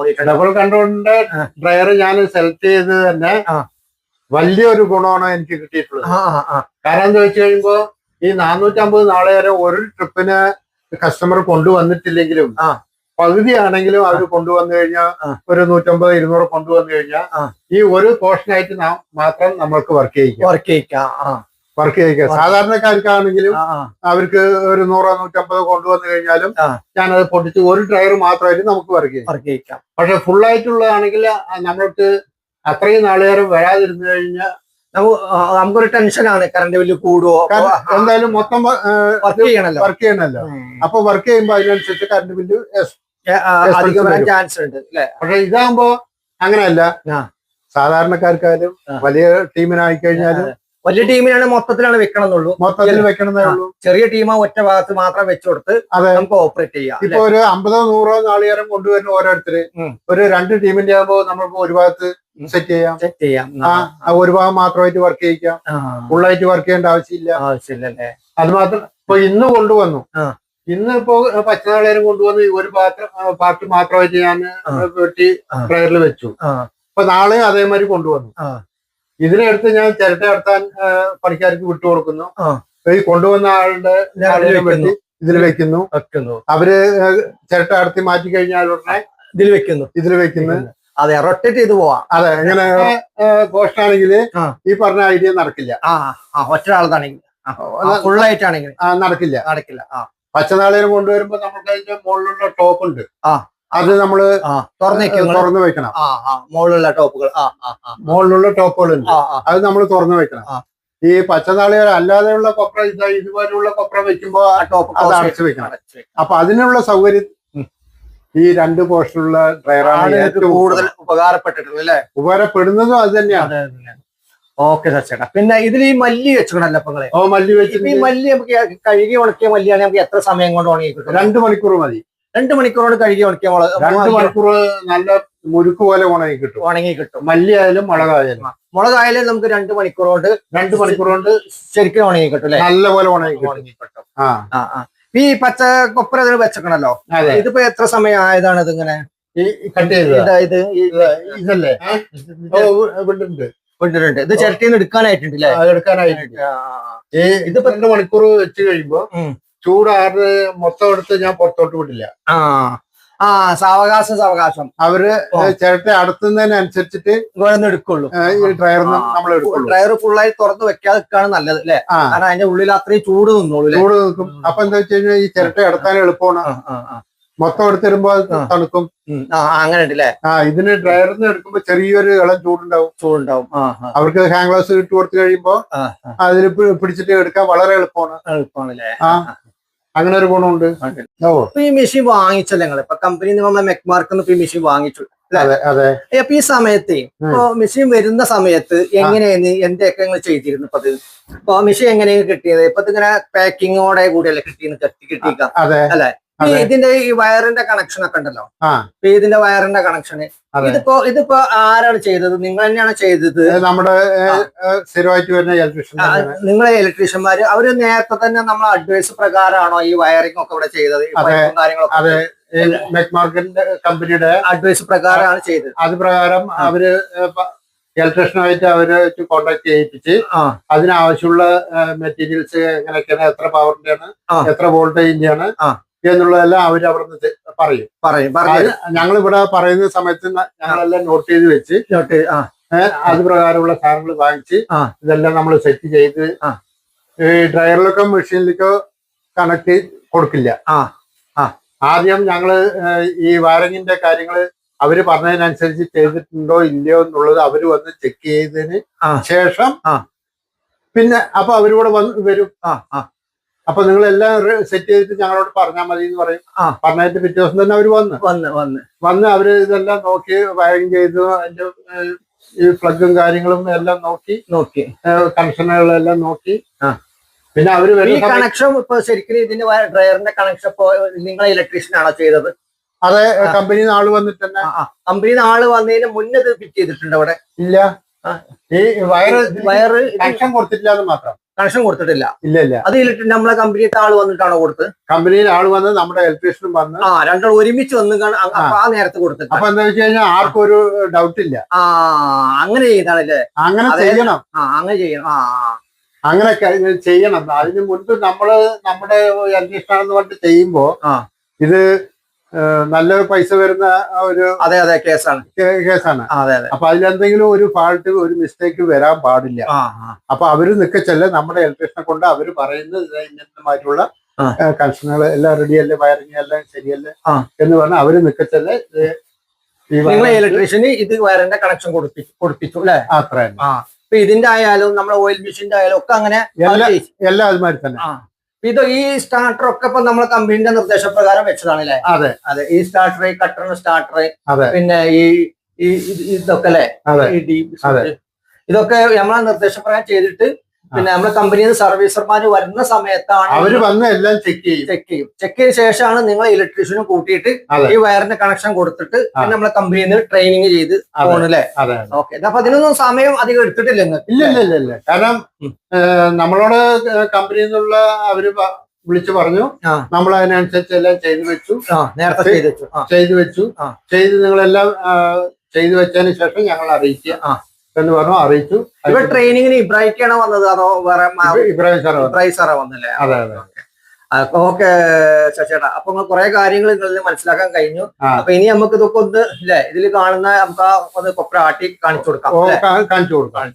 തോന്നിയിട്ടുണ്ട്? Double കൺട്രോളിന്റെ dryer ഞാൻ select ചെയ്ത് തന്നെ വലിയൊരു ഗുണമാണ് എനിക്ക് കിട്ടിയിട്ടുള്ളത്. കാരണം എന്താ വെച്ച് കഴിയുമ്പോ ഈ 450 നാളികേരം ഒരു ട്രിപ്പിന് കസ്റ്റമർ കൊണ്ടുവന്നിട്ടില്ലെങ്കിലും പകുതിയാണെങ്കിലും അവർ കൊണ്ടുവന്നു കഴിഞ്ഞാൽ ഒരു 150-200 കൊണ്ടുവന്നു കഴിഞ്ഞാൽ ഈ ഒരു പോർഷനായിട്ട് മാത്രം നമ്മൾക്ക് വർക്ക് ചെയ്യിക്കാം. സാധാരണക്കാർക്കാണെങ്കിലും അവർക്ക് ഒരു 100-150 കൊണ്ടുവന്നു കഴിഞ്ഞാലും ഞാനത് പൊട്ടിച്ച് ഒരു ഡ്രയർ മാത്രമായിട്ട് നമുക്ക് വർക്ക് ചെയ്യിക്കാം. പക്ഷെ ഫുള്ളായിട്ടുള്ളതാണെങ്കിൽ നമ്മൾക്ക് അത്രയും നാളികേരം വരാതിരുന്നു കഴിഞ്ഞാൽ നമുക്കൊരു ടെൻഷനാണ്, കറണ്ട് ബില്ല് കൂടുവോ. എന്തായാലും മൊത്തം വർക്ക് ചെയ്യണല്ലോ. അപ്പൊ വർക്ക് ചെയ്യുമ്പോ അതിനനുസരിച്ച് കറണ്ട് ബില്ല് ചാൻസ് ഉണ്ട്. പക്ഷെ ഇതാകുമ്പോ അങ്ങനെയല്ല. സാധാരണക്കാർക്കായാലും വലിയ ടീമിനായി കഴിഞ്ഞാലും വലിയ ടീമിനാണ് മൊത്തത്തിലാണ് മൊത്തത്തിൽ വെക്കണമെന്നേ ഉള്ളൂ. ചെറിയ ടീമാ ഒറ്റ ഭാഗത്ത് മാത്രം വെച്ചുകൊടുത്ത് നമുക്ക് ഓപ്പറേറ്റ് ചെയ്യാം. ഇപ്പൊ ഒരു 50-100 നാളികേരം കൊണ്ടുവരുന്ന ഓരോരുത്തര് ഒരു 2 ടീമിന്റെ ആകുമ്പോ നമ്മൾക്ക് ഒരു ഭാഗത്ത് സെറ്റ് ചെയ്യാം. ഒരു ഭാഗം മാത്രമായിട്ട് വർക്ക് ചെയ്യിക്കാം. ഫുള്ളായിട്ട് വർക്ക് ചെയ്യേണ്ട ആവശ്യമില്ല. അത് മാത്രം ഇപ്പൊ ഇന്ന് കൊണ്ടുവന്നു. ഇന്ന് ഇപ്പോ പച്ചനാളികേരം കൊണ്ടുവന്ന് ഒരു പാർട്ട് മാത്രമായിട്ട് ഞാൻ വെട്ടി ഡ്രയറിൽ വെച്ചു. അപ്പൊ നാളെ അതേമാതിരി കൊണ്ടുവന്നു. ഇതിനെടുത്ത് ഞാൻ ചിരട്ട നടത്താൻ പണിക്കാർക്ക് വിട്ടുകൊടുക്കുന്നു. ഈ കൊണ്ടുവന്ന ആളുടെ വെട്ടി ഇതിൽ വെക്കുന്നു. അവര് ചിരട്ട നടത്തി മാറ്റി കഴിഞ്ഞാൽ ഉടനെ ഇതിൽ വെക്കുന്നു. അതെ, റൊട്ടേറ്റ് ചെയ്ത് പോവാം. അതെ, ഇങ്ങനെ പോസ്റ്റാണെങ്കിൽ ഈ പറഞ്ഞ ഐഡിയ നടക്കില്ല. ഒറ്റ ആളതാണെങ്കിൽ ഫുള്ളായിട്ടാണെങ്കിൽ നടക്കില്ല. പച്ചനാളികേരം കൊണ്ടുവരുമ്പോ നമുക്ക് അതിന്റെ മുകളിലുള്ള ടോപ്പ് ഉണ്ട്, അത് നമ്മള് തുറന്നു വെക്കണം. മുകളിലുള്ള ടോപ്പുകളുണ്ട്, അത് നമ്മൾ തുറന്നു വെക്കണം. ഈ പച്ചനാളികേരം അല്ലാതെയുള്ള കൊപ്ര ഇതുപോലുള്ള കൊപ്ര വെക്കുമ്പോ ആ ടോപ്പ് അത് അടച്ചു വെക്കണം. അപ്പൊ അതിനുള്ള സൗകര്യം ഈ 2 പോർഷനുള്ള ഡ്രയറാണ് കൂടുതൽ ഉപകാരപ്പെട്ടിട്ടുള്ളത്. ഉപകാരപ്പെടുന്നതും അത് തന്നെയാണ്. ഓക്കെ ചേട്ടാ. പിന്നെ ഇതിൽ ഈ മല്ലി വെച്ചിട്ടുണ്ടല്ലോ അപ്പങ്ങളെ? മല്ലി വെച്ചിട്ട് ഈ മല്ലി നമുക്ക് കഴുകി ഉണക്കിയ മല്ലിയാണ് നമുക്ക് എത്ര സമയം കൊണ്ട് ഉണങ്ങി കിട്ടും? 2 മണിക്കൂർ മതി. 2 മണിക്കൂറോട് കഴുകി ഉണക്കിയ 2 മണിക്കൂർ നല്ല മുരുക്ക് പോലെ ഉണങ്ങി കിട്ടും. മല്ലി ആയാലും മുളകായാലും നമുക്ക് 2 മണിക്കൂറോണ്ട് ശരിക്കും ഉണങ്ങി കിട്ടും അല്ലെ? നല്ല പോലെ ഉണങ്ങി കിട്ടും. ഈ പച്ച കൊപ്ര ഇതിന് വെച്ചേക്കണല്ലോ, ഇതിപ്പോ എത്ര സമയം ആയതാണ് ഇതിങ്ങനെ കട്ട് ചെയ്തത്? ഇതല്ലേ വിട്ടിട്ടുണ്ട്. ഇത് ചിരട്ടിന്ന് എടുക്കാനായിട്ടുണ്ട്. ഇതിപ്പോ 2 മണിക്കൂർ വെച്ച് കഴിയുമ്പോ ചൂടാറ് മൊത്തം എടുത്ത് ഞാൻ പുറത്തോട്ട് വിടില്ല. സാവകാശം അവര് ചിരട്ട അടുത്തുന്നതിനനുസരിച്ചിട്ട് എടുക്കുള്ളൂ. ഈ ഡ്രയറിന് നമ്മൾ എടുക്കുള്ളൂ. ഡ്രയർ ഫുള്ളായി തുറന്ന് വെക്കാതിരിക്കാണ് നല്ലത് അല്ലെ? കാരണം അതിന്റെ ഉള്ളിൽ അത്രയും ചൂട് നിൽക്കും. അപ്പൊ എന്താ വെച്ച് കഴിഞ്ഞാൽ ഈ ചിരട്ട എടുത്താൻ എളുപ്പമാണ്. മൊത്തം എടുത്തിരുമ്പോ തണുക്കും. അങ്ങനെ ഉണ്ടല്ലേ? ഇതിന് ഡ്രയറിന്ന് എടുക്കുമ്പോ ചെറിയൊരു ഇളം ചൂടുണ്ടാവും. അവർക്ക് ഹാങ് ഗ്ലാസ് ഇട്ട് കൊടുത്തു കഴിയുമ്പോ അതിൽ പിടിച്ചിട്ട് എടുക്കാൻ വളരെ എളുപ്പമാണ്. അങ്ങനെ ഒരു ഗുണമുണ്ട്. ഈ മെഷീൻ വാങ്ങിച്ചല്ലേ നിങ്ങൾ? ഇപ്പൊ കമ്പനി നമ്മളെ മെക്മാർക്ക് ഈ മെഷീൻ വാങ്ങിച്ചു. അതെ. അപ്പൊ ഈ സമയത്ത് ഇപ്പൊ മെഷീൻ വരുന്ന സമയത്ത് എങ്ങനെയാണ് എന്തൊക്കെ നിങ്ങൾ ചെയ്തിരുന്നു? ഇപ്പൊ മെഷീൻ എങ്ങനെയാണ് കിട്ടിയത്? ഇപ്പൊ ഇങ്ങനെ പാക്കിങ്ങോടെ കൂടിയല്ലേ കിട്ടിയിരിക്കാം അല്ലെ? ഇതിന്റെ ഈ വയറിന്റെ കണക്ഷൻ ഒക്കെ ഉണ്ടല്ലോ, ഇതിന്റെ വയറിന്റെ കണക്ഷന് ഇതിപ്പോ ആരാണ് ചെയ്തത്? നിങ്ങൾ തന്നെയാണ് ചെയ്തത്? നമ്മുടെ സ്ഥിരമായിട്ട് വരുന്ന ഇലക്ട്രീഷ്യൻ, നിങ്ങളെ ഇലക്ട്രീഷ്യന്മാര് അവര് നേരത്തെ തന്നെ നമ്മളെ അഡ്വൈസ് പ്രകാരമാണോ ഈ വയറിംഗ് ഒക്കെ ഇവിടെ ചെയ്തത്? കാര്യങ്ങളൊക്കെ അതെ, മെക്മാർക്കിന്റെ കമ്പനിയുടെ അഡ്വൈസ് പ്രകാരമാണ് ചെയ്തത്. അത് പ്രകാരം അവര് ഇലക്ട്രീഷ്യനായിട്ട് അവര് കോൺടാക്ട് ചെയ്യിപ്പിച്ച് അതിനാവശ്യമുള്ള മെറ്റീരിയൽസ് എങ്ങനെയൊക്കെയാണ്, എത്ര പവറിന്റെ ആണ്, എത്ര വോൾട്ടേജിന്റെ ആണ് എന്നുള്ളതെല്ലാം അവര് അവിടുന്ന് പറയും. ഞങ്ങളിവിടെ പറയുന്ന സമയത്ത് ഞങ്ങളെല്ലാം നോട്ട് ചെയ്ത് വെച്ച് അത് പ്രകാരമുള്ള സാധനങ്ങൾ വാങ്ങിച്ച് ഇതെല്ലാം നമ്മൾ സെറ്റ് ചെയ്ത് ഈ ഡ്രയറിലേക്കോ മെഷീനിലേക്കോ കണക്ട് കൊടുക്കില്ല. ആദ്യം ഞങ്ങള് ഈ വയറിങ്ങിന്റെ കാര്യങ്ങള് അവര് പറഞ്ഞതിനനുസരിച്ച് ചെയ്തിട്ടുണ്ടോ ഇല്ലയോ എന്നുള്ളത് അവര് വന്ന് ചെക്ക് ചെയ്തതിന് ശേഷം പിന്നെ അപ്പൊ അവരിവിടെ വരും. അപ്പൊ നിങ്ങളെല്ലാം സെറ്റ് ചെയ്തിട്ട് ഞങ്ങളോട് പറഞ്ഞാൽ മതി എന്ന് പറയും. പറഞ്ഞിട്ട് പിറ്റേ ദിവസം തന്നെ അവര് വന്ന് അവര് ഇതെല്ലാം നോക്കി വയറിങ് ചെയ്തു. അതിന്റെ ഈ പ്ലഗും കാര്യങ്ങളും എല്ലാം നോക്കി കണക്ഷനുകളെല്ലാം നോക്കി പിന്നെ അവര് കണക്ഷൻ ഇപ്പൊ ശരിക്കും ഇതിന്റെ ഡ്രയറിന്റെ കണക്ഷൻ ഇപ്പൊ നിങ്ങളെ ഇലക്ട്രീഷ്യൻ ആണോ ചെയ്തത്? അതെ, കമ്പനിയിൽ ആള് വന്നിട്ട് തന്നെ. കമ്പനിയിൽ ആള് വന്നതിന് മുന്നേ ഫിറ്റ് ചെയ്തിട്ടുണ്ട് അവിടെ? ഇല്ല, ഈ വയറ് കണക്ഷൻ കൊടുത്തിട്ടില്ല എന്ന് മാത്രം. കണക്ഷൻ കൊടുത്തിട്ടില്ല. ഇല്ല ഇല്ല. അത് നമ്മളെ കമ്പനിയിലത്തെ ആള് വന്നിട്ടാണോ കൊടുത്ത്? കമ്പനിയിൽ ആള് വന്ന് നമ്മുടെ ഇലക്ട്രീഷ്യനും വന്ന് രണ്ടാൾ ഒരുമിച്ച് വന്ന് ആ നേരത്തെ കൊടുത്തിട്ട്. അപ്പൊ എന്താ വെച്ച് കഴിഞ്ഞാൽ ആർക്കും ഒരു ഡൗട്ട് ഇല്ല. അങ്ങനെ ചെയ്താണല്ലേ? അങ്ങനെ ചെയ്യണം. അങ്ങനെ ചെയ്യണം. അങ്ങനെ ചെയ്യണം. അതിന് മുൻപ് നമ്മുടെ ഇലക്ട്രീഷ്യനാണെന്ന് പറഞ്ഞിട്ട് ചെയ്യുമ്പോ ഇത് നല്ല പൈസ വരുന്ന ഒരു കേസാണ്. അപ്പൊ അതിലെന്തെങ്കിലും ഒരു ഫാൾട്ട്, ഒരു മിസ്റ്റേക്ക് വരാൻ പാടില്ല. അപ്പൊ അവര് നിക്കച്ചല്ലേ നമ്മുടെ ഇലക്ട്രീഷനെ കൊണ്ട് അവര് പറയുന്നത് ഇങ്ങനത്തെ കണക്ഷനുകൾ എല്ലാം റെഡിയല്ലേ, വയറിങ് എല്ലാം ശരിയല്ലേ എന്ന് പറഞ്ഞാൽ അവര് നിക്കച്ചല്ലേ ഇലക്ട്രീഷ്യന് ഇത് വയറിന്റെ കണക്ഷൻ കൊടുപ്പിച്ചു അല്ലെ? അത്ര. ഇതിന്റെ ആയാലും നമ്മുടെ ഓയിൽ മെഷീന്റെ ആയാലും ഒക്കെ അങ്ങനെ എല്ലാം അതുമാതിരി തന്നെ. ഇത് ഈ സ്റ്റാർട്ടർ ഒക്കെ ഇപ്പൊ നമ്മളെ കമ്പനിയുടെ നിർദ്ദേശപ്രകാരം വെച്ചതാണല്ലേ? അതെ അതെ. ഈ സ്റ്റാർട്ടർ, കട്ടർ സ്റ്റാർട്ടർ, പിന്നെ ഈ ഇതൊക്കെ അല്ലെ, ഇതൊക്കെ നമ്മളെ നിർദ്ദേശപ്രകാരം ചെയ്തിട്ട് പിന്നെ നമ്മുടെ കമ്പനിയിൽ നിന്ന് സർവീസർമാർ വരുന്ന സമയത്താണ് അവര് വന്ന് എല്ലാം ചെക്ക് ചെയ്യും. ചെക്ക് ചെയ്ത ശേഷമാണ് നിങ്ങൾ ഇലക്ട്രീഷ്യനും കൂട്ടിയിട്ട് ഈ വയറിന്റെ കണക്ഷൻ കൊടുത്തിട്ട് പിന്നെ നമ്മളെ കമ്പനിയിൽ നിന്ന് ട്രെയിനിങ് ചെയ്ത് പോകണല്ലേ? ഓക്കെ. അപ്പൊ അതിനൊന്നും സമയം അധികം എടുത്തിട്ടില്ല. ഇല്ല. കാരണം നമ്മളോട് കമ്പനിയിൽ നിന്നുള്ള അവര് വിളിച്ചു പറഞ്ഞു, നമ്മൾ അതിനനുസരിച്ച് എല്ലാം ചെയ്തു വെച്ചു. നേരത്തെ ചെയ്തു വെച്ചു. നിങ്ങളെല്ലാം ചെയ്തു വെച്ചതിന് ശേഷം ഞങ്ങൾ അറിയിക്കുക എന്ന് പറഞ്ഞു. അറിയിച്ചു. ഇപ്പൊ ട്രെയിനിങ്ങിന് ഇബ്രാഹിക്കാണോ വന്നത് അതോ വേറെ? ഇബ്രാഹിം സാറാ വന്നല്ലേ? അതെ. ഓക്കെ ശശിയേട്ടാ. അപ്പൊ നിങ്ങൾ കുറെ കാര്യങ്ങൾ നിങ്ങളിൽ മനസ്സിലാക്കാൻ കഴിഞ്ഞു. അപ്പൊ ഇനി നമുക്ക് ഇതൊക്കെ ഒന്ന് ഇതിൽ കാണുന്ന നമുക്ക് ഒന്ന് കൊപ്ര ആട്ടി കാണിച്ചു കൊടുക്കാം.